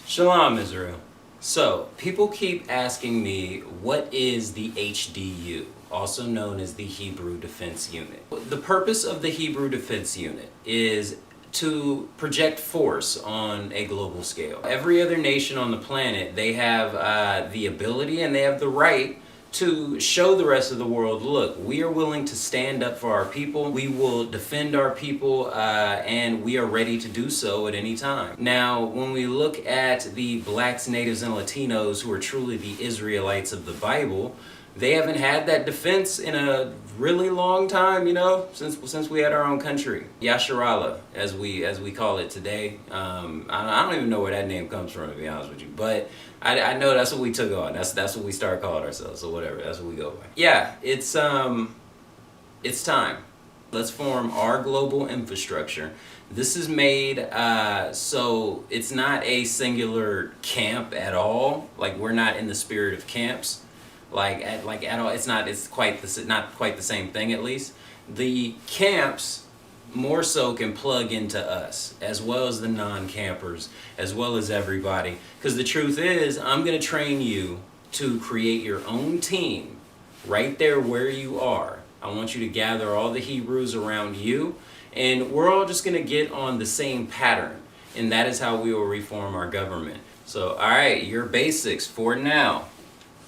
Shalom, Israel. So, people keep asking me, what is the HDU, also known as the Hebrew Defense Unit? The purpose of the Hebrew Defense Unit is to project force on a global scale. Every other nation on the planet, they have the ability and they have the right to show the rest of the world, look, we are willing to stand up for our people, we will defend our people, and we are ready to do so at any time. Now, when we look at the blacks, natives, and Latinos who are truly the Israelites of the Bible, they haven't had that defense in a really long time, since we had our own country. Yasharallah, as we call it today. I don't even know where that name comes from, to be honest with you, but I know that's what we took on. That's what we started calling ourselves. So whatever, that's what we go by. Yeah, it's time. Let's form our global infrastructure. This is made so it's not a singular camp at all. Like, we're not in the spirit of camps. At all. It's not quite the same thing, at least. The camps more so can plug into us, as well as the non-campers, as well as everybody. Because the truth is, I'm going to train you to create your own team right there where you are. I want you to gather all the Hebrews around you, and we're all just going to get on the same pattern, and that is how we will reform our government. So, all right, your basics for now.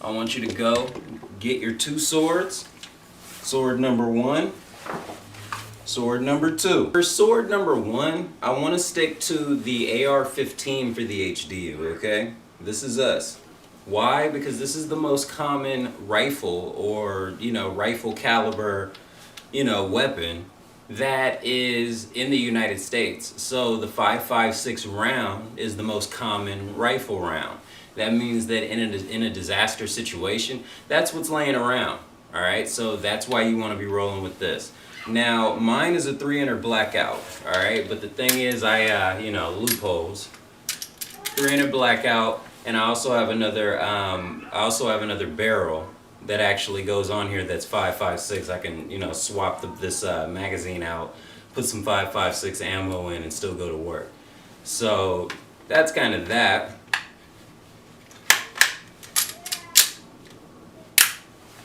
I want you to go get your 2 swords. Sword number 1. Sword number 2. For sword number 1, I want to stick to the AR-15 for the HDU, okay? This is us. Why? Because this is the most common rifle or, rifle caliber, weapon that is in the United States. So the 5.56 round is the most common rifle round. That means that in a disaster situation, that's what's laying around. All right, so that's why you want to be rolling with this. Now, mine is a 300 blackout. All right, but the thing is, loopholes. 300 blackout, and I also have another. Barrel that actually goes on here. That's 5.56. I can swap this magazine out, put some 5.56 ammo in, and still go to work. So that's kind of that.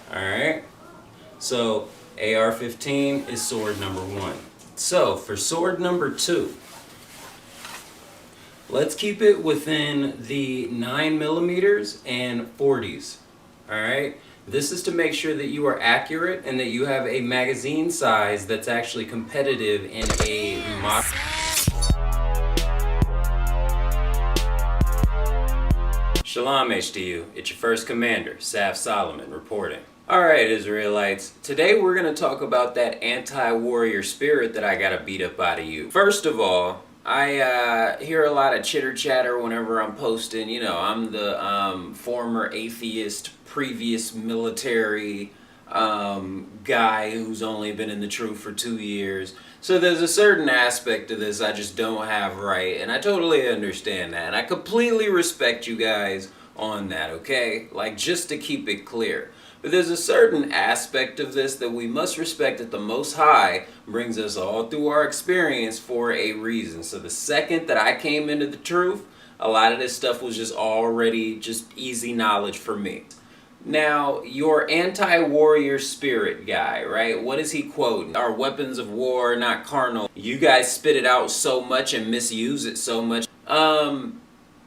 Alright, so AR-15 is sword number 1. So for sword number 2, let's keep it within the 9mm and 40s. Alright, this is to make sure that you are accurate and that you have a magazine size that's actually competitive in a mock. Shalom HDU, it's your first commander, Saf Solomon, reporting. Alright Israelites, today we're going to talk about that anti-warrior spirit that I gotta beat up out of you. First of all, I hear a lot of chitter chatter whenever I'm posting. I'm the former atheist, previous military guy who's only been in the truth for 2 years. So there's a certain aspect of this I just don't have right, and I totally understand that. And I completely respect you guys on that, okay? Like, just to keep it clear. But there's a certain aspect of this that we must respect, that the Most High brings us all through our experience for a reason. So the second that I came into the truth, a lot of this stuff was just already just easy knowledge for me. Now, your anti-warrior spirit guy, right? What is he quoting? Our weapons of war, not carnal. You guys spit it out so much and misuse it so much.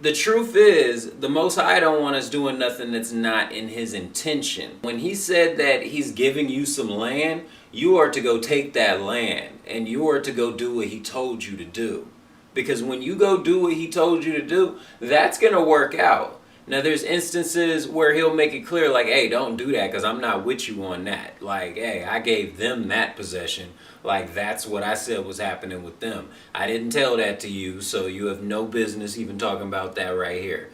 The truth is, the Most High don't want us doing nothing that's not in his intention. When he said that he's giving you some land, you are to go take that land, and you are to go do what he told you to do. Because when you go do what he told you to do, that's going to work out. Now, there's instances where he'll make it clear, like, hey, don't do that because I'm not with you on that. Like, hey, I gave them that possession. Like, that's what I said was happening with them. I didn't tell that to you, so you have no business even talking about that right here.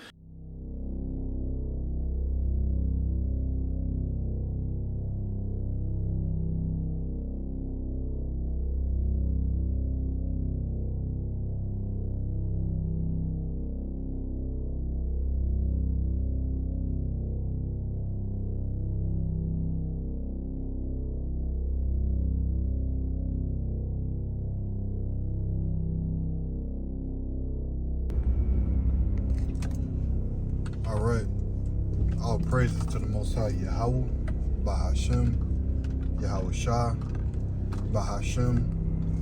All right. All praises to the Most High Yahweh, Bahashem, Yahweh Shah, Bahashem,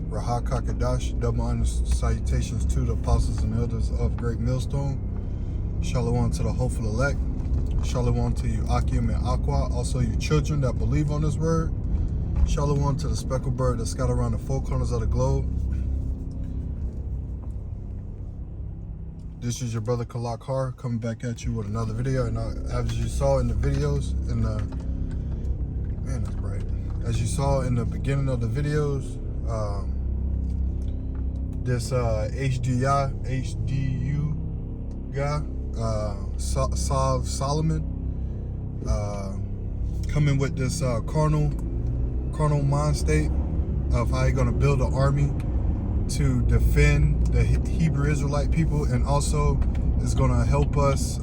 Rahak HaKadosh. Double honor salutations to the apostles and elders of Great Millstone. Shalom to the hopeful elect. Shalom to you, Akim and Aqua. Also, you children that believe on this word. Shalom to the speckled bird that's scattered around the four corners of the globe. This is your brother Kalak Har coming back at you with another video. And as you saw in the videos, man, that's bright. As you saw in the beginning of the videos, this HDU guy, Sav Solomon, coming with this carnal mind state of how he's gonna build an army to defend the Hebrew Israelite people, and also is gonna help us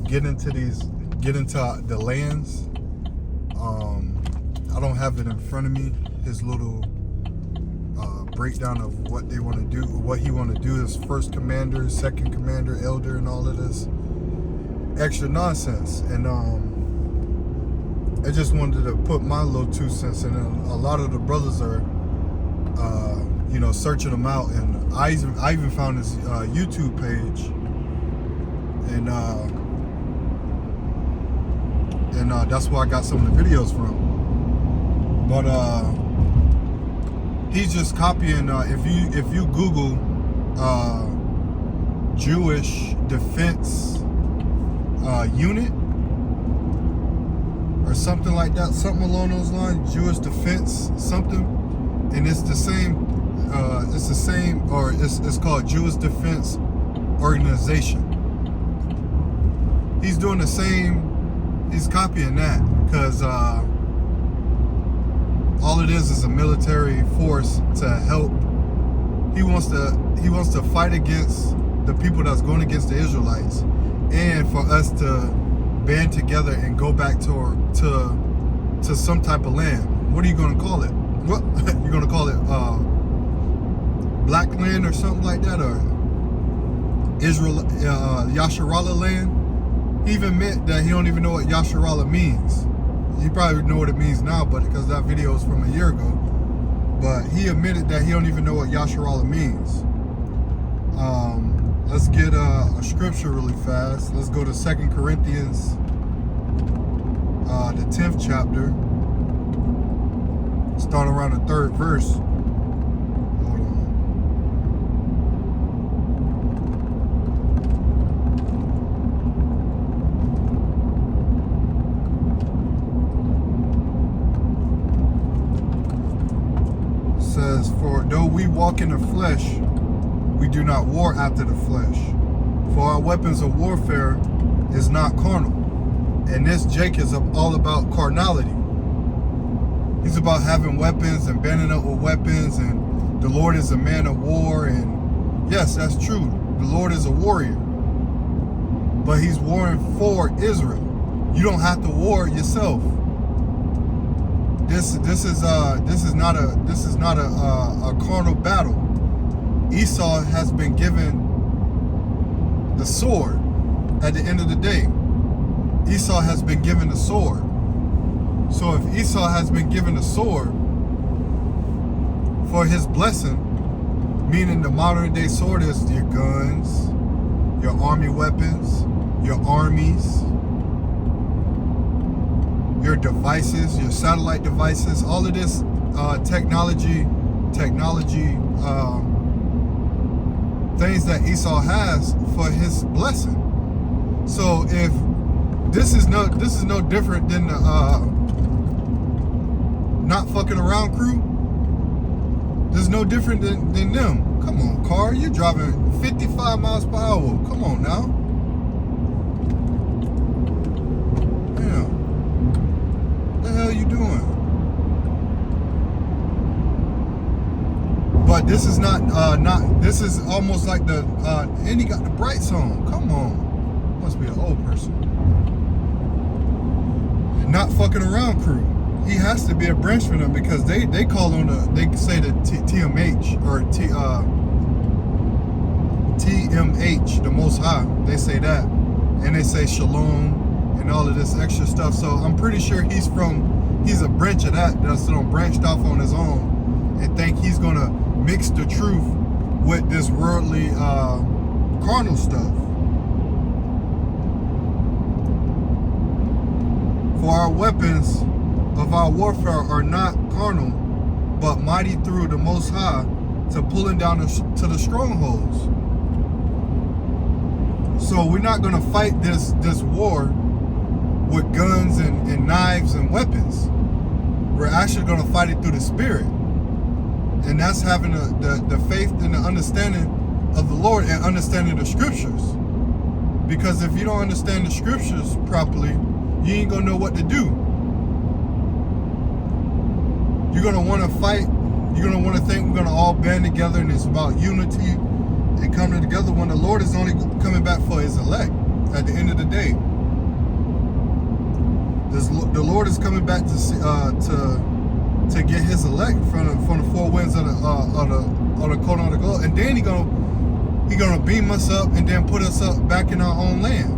get into the lands. I don't have it in front of me, his little breakdown of what they want to do, what he want to do as first commander, second commander, elder, and all of this extra nonsense. And I just wanted to put my little 2 cents in. And a lot of the brothers are searching them out, and I even found his YouTube page, and that's where I got some of the videos from. But he's just copying. If you Google Jewish Defense Unit or something like that, something along those lines, Jewish Defense something, and it's the same. It's called Jewish Defense Organization. He's doing the same. He's copying that because all it is a military force to help. He wants to fight against the people that's going against the Israelites, and for us to band together and go back to some type of land. What are you going to call it? What you're going to call it? Black land or something like that, or Israel, Yasharallah land. He even admit that he don't even know what Yasharallah means. You probably know what it means now, but because that video is from a year ago. But he admitted that he don't even know what Yasharallah means. Let's get a scripture really fast. Let's go to 2 Corinthians, the 10th chapter, starting around the 3rd verse. Says, for though we walk in the flesh, we do not war after the flesh. For our weapons of warfare is not carnal. And this Jake is all about carnality. He's about having weapons and banding up with weapons, and the Lord is a man of war. And yes, that's true. The Lord is a warrior. But he's warring for Israel. You don't have to war yourself. This is not a carnal battle. Esau has been given the sword. At the end of the day, Esau has been given the sword. So if Esau has been given the sword for his blessing, meaning the modern day sword is your guns, your army weapons, your armies, your devices, your satellite devices, all of this technology things that Esau has for his blessing. So if this is no different than the not fucking around crew. This is no different than them. Come on, car, you're driving 55 miles per hour. Come on now. What the hell you doing? But this is not this is almost like the and he got the brights on. Come on. Must be an old person. Not fucking around crew. He has to be a branch for them because they call on they say the TMH or TMH, the Most High. They say that. and they say shalom and all of this extra stuff. So I'm pretty sure he's a branch of that's branched off on his own and think he's gonna mix the truth with this worldly carnal stuff. For our weapons of our warfare are not carnal, but mighty through the Most High to pulling down to the strongholds. So we're not going to fight this war with guns and knives and weapons. We're actually going to fight it through the Spirit. And that's having the faith and the understanding of the Lord and understanding the Scriptures. Because if you don't understand the Scriptures properly, you ain't going to know what to do. You're going to want to fight. You're going to want to think we're going to all band together and it's about unity and coming together when the Lord is only coming back for his elect at the end of the day. The Lord is coming back to get his elect from the four winds of the quote on the globe, and then he gonna beam us up and then put us up back in our own land.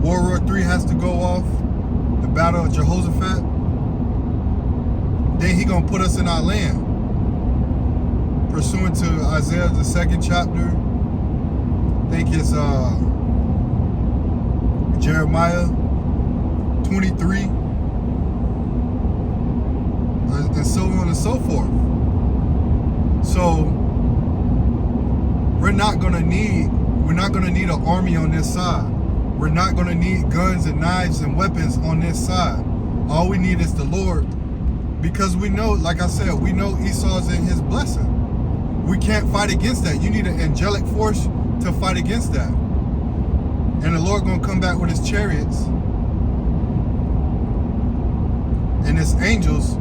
World War III has to go off, the battle of Jehoshaphat. Then he gonna put us in our land, pursuant to Isaiah the 2nd chapter. I think it's Jeremiah 23. And so on and so forth. So we're not gonna need an army on this side. We're not gonna need guns and knives and weapons on this side. All we need is the Lord, because we know, like I said, we know Esau's in his blessing. We can't fight against that. You need an angelic force to fight against that. And the Lord gonna come back with his chariots and his angels.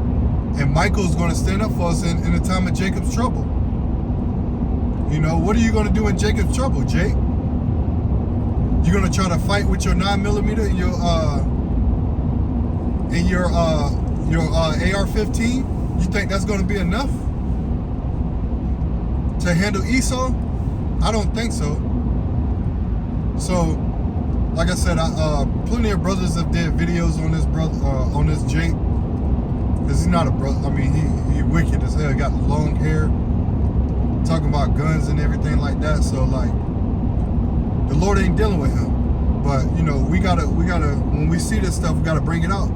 And Michael's going to stand up for us in the time of Jacob's trouble. You know, what are you going to do in Jacob's trouble, Jake? You're going to try to fight with your 9mm and your AR-15? You think that's going to be enough to handle Esau? I don't think so. So, like I said, plenty of brothers have did videos on this on this Jake. Because he's not a brother. I mean, he wicked as hell. He got long hair. Talking about guns and everything like that. So, like, the Lord ain't dealing with him. But, you know, we gotta, when we see this stuff, we gotta bring it out.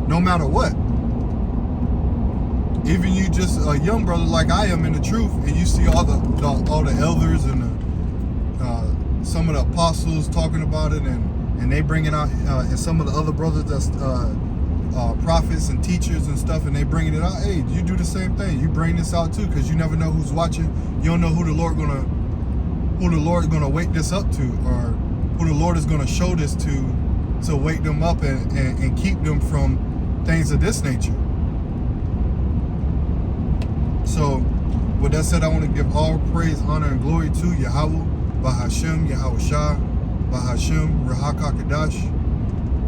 No matter what. Even you just a young brother like I am in the truth, and you see all the elders and some of the apostles talking about it, and they bring it out, and some of the other brothers that's prophets and teachers and stuff, and they bringing it out. Hey, you do the same thing. You bring this out too, because you never know who's watching. You don't know who the Lord gonna wake this up to, or who the Lord is gonna show this to wake them up and keep them from things of this nature. So, with that said, I want to give all praise, honor, and glory to Yahweh, Bahashem, Yahweh Shah, Bahashem, Rahaka Kadash.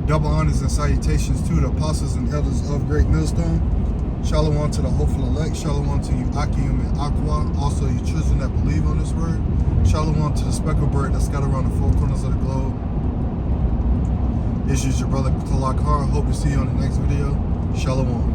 Double honors and salutations to the apostles and elders of Great Millstone. Shalom to the hopeful elect. Shalom to you, Akim and Aqua. Also, you children that believe on this word. Shalom to the speckled bird that's scattered around the four corners of the globe. This is your brother Kalak Har. Hope to see you on the next video. Shalom.